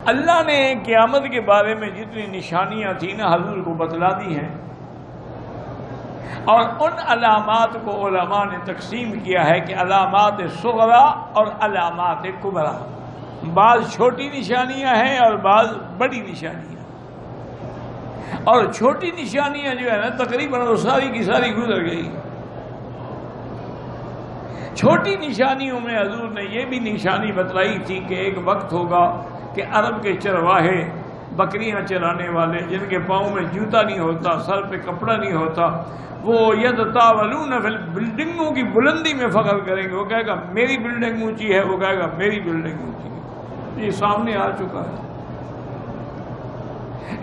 اللہ نے قیامت کے بارے میں جتنی نشانیاں تھیں نا حضور کو بتلا دی ہیں، اور ان علامات کو علماء نے تقسیم کیا ہے کہ علامات صغرا اور علامات کبرا۔ بعض چھوٹی نشانیاں ہیں اور بعض بڑی نشانیاں، اور چھوٹی نشانیاں جو ہے نا تقریباً وہ ساری کی ساری گزر گئی۔ چھوٹی نشانیوں میں حضور نے یہ بھی نشانی بتلائی تھی کہ ایک وقت ہوگا کہ عرب کے چرواہے، بکریاں چرانے والے جن کے پاؤں میں جوتا نہیں ہوتا، سر پہ کپڑا نہیں ہوتا، وہ یتطاولون فی بلڈنگوں کی بلندی میں فخر کریں گے۔ وہ کہے گا میری بلڈنگ اونچی ہے، وہ کہے گا میری بلڈنگ اونچی ہے۔ یہ سامنے آ چکا ہے۔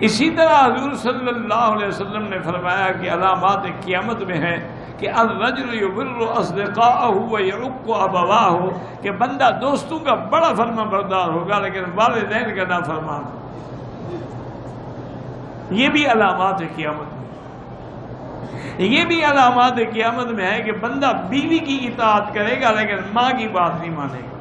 اسی طرح حضور صلی اللہ علیہ وسلم نے فرمایا کہ علامات قیامت میں ہے کہ الرجل یبر اصدقاءہ ویعق ابواہ، کہ بندہ دوستوں کا بڑا فرما بردار ہوگا لیکن والدین کا نافرمان۔ یہ بھی علامات قیامت میں، یہ بھی علامات قیامت میں ہے کہ بندہ بیوی کی اطاعت کرے گا لیکن ماں کی بات نہیں مانے گا۔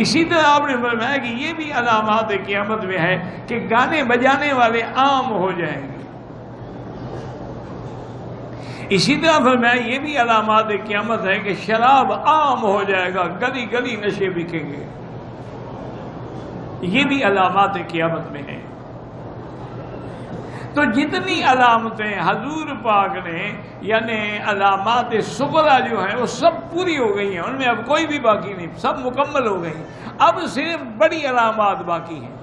اسی طرح آپ نے فرمایا کہ یہ بھی علامات قیامت میں ہے کہ گانے بجانے والے عام ہو جائیں گے۔ اسی طرح فرمایا یہ بھی علامات قیامت ہے کہ شراب عام ہو جائے گا، گلی گلی نشے بکیں گے۔ یہ بھی علامات قیامت میں ہے۔ تو جتنی علامتیں حضور پاک نے یعنی علامات صغرا جو ہیں وہ سب پوری ہو گئی ہیں، ان میں اب کوئی بھی باقی نہیں، سب مکمل ہو گئی۔ اب صرف بڑی علامات باقی ہیں،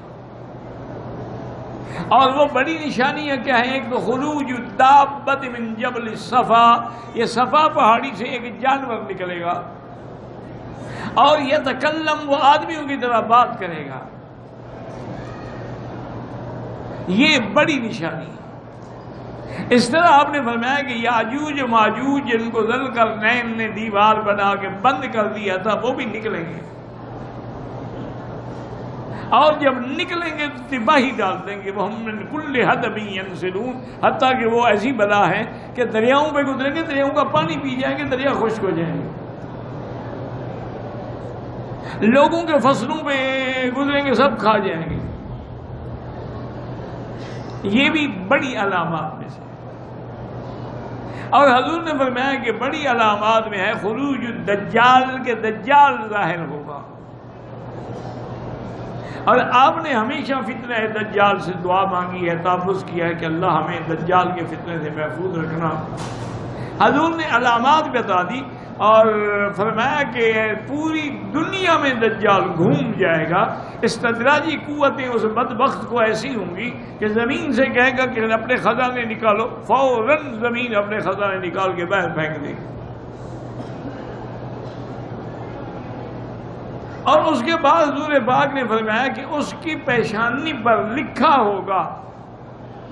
اور وہ بڑی نشانیاں کیا ہیں؟ ایک تو خروج دابۃ من جبل صفا، یہ صفا پہاڑی سے ایک جانور نکلے گا اور یتکلم، وہ آدمیوں کی طرح بات کرے گا۔ یہ بڑی نشانی ہے۔ اس طرح آپ نے فرمایا کہ یاجوج و ماجوج جن کو ذوالقرنین نے دیوار بنا کے بند کر دیا تھا وہ بھی نکلیں گے، اور جب نکلیں گے تو تباہی ڈال دیں گے۔ وہ ہم من کل حدب ینسلون، حتیٰ کہ وہ ایسی بلا ہے کہ دریاؤں پہ گزریں گے، دریاؤں کا پانی پی جائیں گے، دریا خشک ہو جائیں گے۔ لوگوں کے فصلوں پہ گزریں گے، سب کھا جائیں گے۔ یہ بھی بڑی علامات میں سے۔ اور حضور نے فرمایا کہ بڑی علامات میں ہے خروج الدجال، کے دجال ظاہر ہوگا۔ اور آپ نے ہمیشہ فتنہ دجال سے دعا مانگی ہے، تحفظ کیا ہے کہ اللہ ہمیں دجال کے فتنے سے محفوظ رکھنا۔ حضور نے علامات بتا دی اور فرمایا کہ پوری دنیا میں دجال گھوم جائے گا۔ استدراجی قوتیں اس بدبخت کو ایسی ہوں گی کہ زمین سے کہے گا کہ اپنے خزانے نکالو، فوراً زمین اپنے خزانے نکال کے باہر پھینک دے گی۔ اور اس کے بعد حضور پاک نے فرمایا کہ اس کی پیشانی پر لکھا ہوگا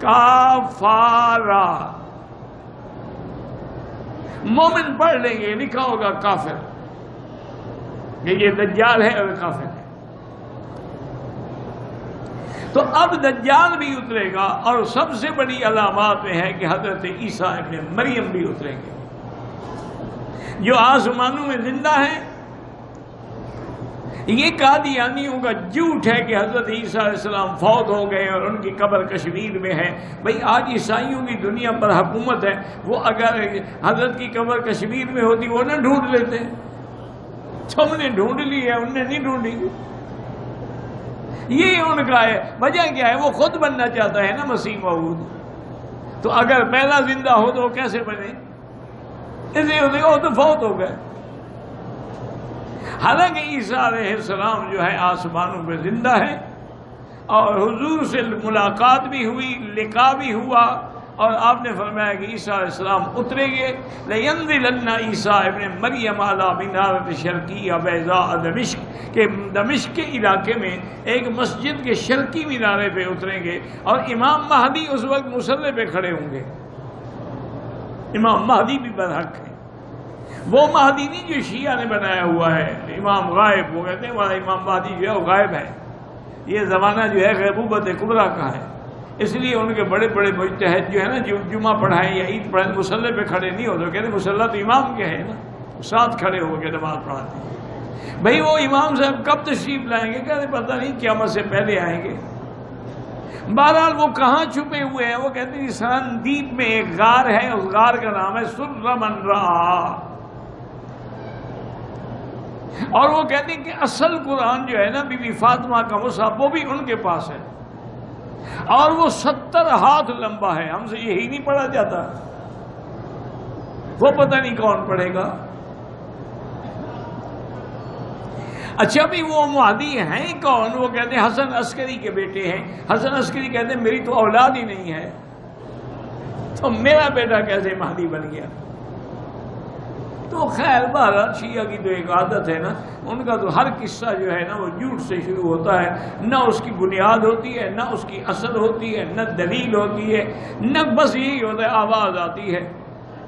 کافارا، مومن پڑھ لیں گے لکھا ہوگا کافر، کہ یہ دجال ہے اور کافر ہے۔ تو اب دجال بھی اترے گا، اور سب سے بڑی علامات میں ہے کہ حضرت عیسیٰ ابن مریم بھی اتریں گے، جو آسمانوں میں زندہ ہیں۔ یہ قادیانیوں کا جھوٹ ہے کہ حضرت عیسیٰ علیہ السلام فوت ہو گئے اور ان کی قبر کشمیر میں ہے۔ بھئی آج عیسائیوں کی دنیا پر حکومت ہے، وہ اگر حضرت کی قبر کشمیر میں ہوتی وہ نہ ڈھونڈ لیتے۔ تم نے ڈھونڈ لی ہے، انہوں نے نہیں ڈھونڈی۔ یہ ان کا ہے۔ وجہ کیا ہے؟ وہ خود بننا چاہتا ہے نا مسیح موعود۔ تو اگر پہلا زندہ ہو تو وہ کیسے بنے؟ اس لیے وہ تو فوت ہو گئے۔ حالانکہ عیسیٰ علیہ السلام جو ہے آسمانوں پہ زندہ ہے، اور حضور سے ملاقات بھی ہوئی، لقاء بھی ہوا، اور آپ نے فرمایا کہ عیسیٰ علیہ السلام اتریں گے۔ لَيَنزِلَنَّ عیسیٰ ابن مریم علی منارۃ شرقیہ بیضاء دمشق، کہ دمشق کے علاقے میں ایک مسجد کے شرقی مینارے پہ اتریں گے، اور امام مہدی اس وقت مصلی پہ کھڑے ہوں گے۔ امام مہدی بھی برحق ہے، وہ مہدی نہیں جو شیعہ نے بنایا ہوا ہے، امام غائب، وہ کہتے ہیں ہمارا امام مہدی جو ہے وہ غائب ہے۔ یہ زمانہ جو ہے غیبوبت کبریٰ کا ہے، اس لیے ان کے بڑے بڑے مجتہد جو ہے نا، جو جمعہ پڑھائیں یا عید پڑھائیں مصلی پہ کھڑے نہیں ہوتے، کہتے ہیں مصلی تو امام کے ہے نا، ساتھ کھڑے ہو کے نماز پڑھاتے ہیں۔ بھئی وہ امام صاحب کب تشریف لائیں گے؟ کہتے پتہ نہیں، قیامت سے پہلے آئیں گے۔ بہرحال وہ کہاں چھپے ہوئے ہیں؟ وہ کہتے ہیں سرندیپ میں ایک غار ہے، اس غار کا نام ہے سر من رہا، اور وہ کہتے ہیں کہ اصل قرآن جو ہے نا بی بی فاطمہ کا مصحف وہ بھی ان کے پاس ہے، اور وہ 70 ہاتھ لمبا ہے، ہم سے یہی نہیں پڑھا جاتا، وہ پتہ نہیں کون پڑھے گا۔ اچھا بھی وہ مہدی ہیں کون؟ وہ کہتے ہیں حسن عسکری کے بیٹے ہیں۔ حسن عسکری کہتے ہیں میری تو اولاد ہی نہیں ہے، تو میرا بیٹا کیسے مہدی بن گیا؟ تو خیر بہرحال شیعہ کی تو ایک عادت ہے نا، ان کا تو ہر قصہ جو ہے نا وہ جھوٹ سے شروع ہوتا ہے، نہ اس کی بنیاد ہوتی ہے، نہ اس کی اصل ہوتی ہے، نہ دلیل ہوتی ہے، نہ بس یہی ہوتا ہے آواز آتی ہے،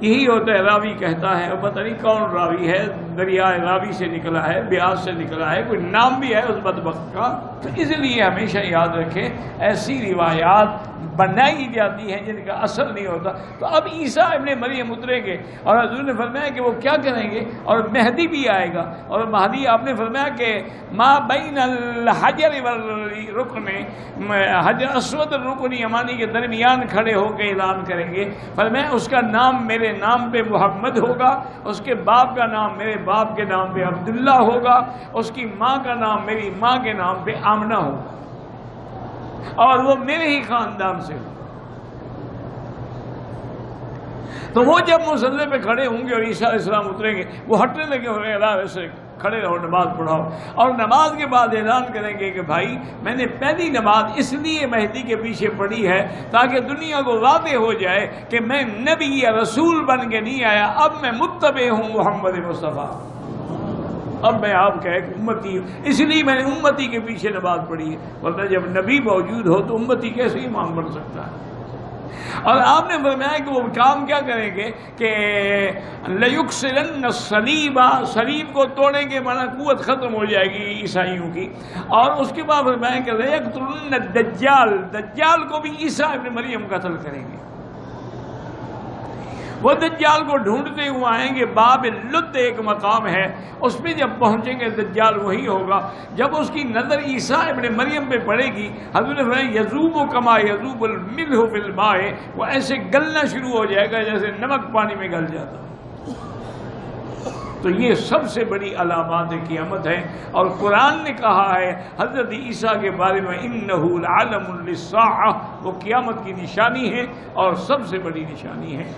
یہی ہوتا ہے راوی کہتا ہے، اور پتہ نہیں کون راوی ہے، دریائے راوی سے نکلا ہے، بیاس سے نکلا ہے، کوئی نام بھی ہے اس بدبخت کا۔ تو اس لیے ہمیشہ یاد رکھیں ایسی روایات بنائی جاتی ہیں جن کا اصل نہیں ہوتا۔ تو اب عیسیٰ ابن مریم اتریں گے، اور حضور نے فرمایا کہ وہ کیا کریں گے، اور مہدی بھی آئے گا، اور مہدی آپ نے فرمایا کہ ما بین الحجر والرکن، حجر اسود اور رکن یمانی کے درمیان کھڑے ہو کے اعلان کریں گے، فرمایا اس کا نام میرے نام پہ محمد ہوگا، اس کے باپ کا نام میرے باپ کے نام پہ عبداللہ ہوگا، اس کی ماں کا نام میری ماں کے نام پہ آمنہ ہوگا، اور وہ میرے ہی خاندان سے ہو۔ تو وہ جب مصلی پہ کھڑے ہوں گے اور عیسیٰ علیہ السلام اتریں گے، وہ ہٹنے لگے ہو رہے اللہ ویسے کھڑے رہو، نماز پڑھاؤ، اور نماز کے بعد اعلان کریں گے کہ بھائی میں نے پہلی نماز اس لیے مہدی کے پیچھے پڑھی ہے تاکہ دنیا کو واضح ہو جائے کہ میں نبی یا رسول بن کے نہیں آیا، اب میں متبع ہوں محمد مصطفیٰ، اب میں آپ کا ایک امتی ہوں، اس لیے میں نے امتی کے پیچھے نماز پڑھی ہے، ورنہ جب نبی موجود ہو تو امتی کیسے امام بن سکتا ہے؟ اور آپ نے فرمایا کہ وہ کام کیا کریں گے کہ لَيُكْسِرَنَّ الصَّلِيبَ، صلیب کو توڑیں گے، مانا قوت ختم ہو جائے گی عیسائیوں کی، اور اس کے بعد فرمایا کہ لَيَقْتُلُنَّ الدَّجَّالَ، دجال کو بھی عیسیٰ ابن مریم قتل کریں گے۔ وہ دجال کو ڈھونڈتے ہوئے آئیں گے، باب لد ایک مقام ہے، اس پہ جب پہنچیں گے دجال وہی ہوگا، جب اس کی نظر عیسیٰ ابن مریم پہ پڑے گی، حضور نے فرمایا یذوب کما یذوب الملح فی الماء، وہ ایسے گلنا شروع ہو جائے گا جیسے نمک پانی میں گل جاتا ہے۔ تو یہ سب سے بڑی علامات قیامت ہے، اور قرآن نے کہا ہے حضرت عیسیٰ کے بارے میں انہ لعلم للساعہ، وہ قیامت کی نشانی ہے اور سب سے بڑی نشانی ہے۔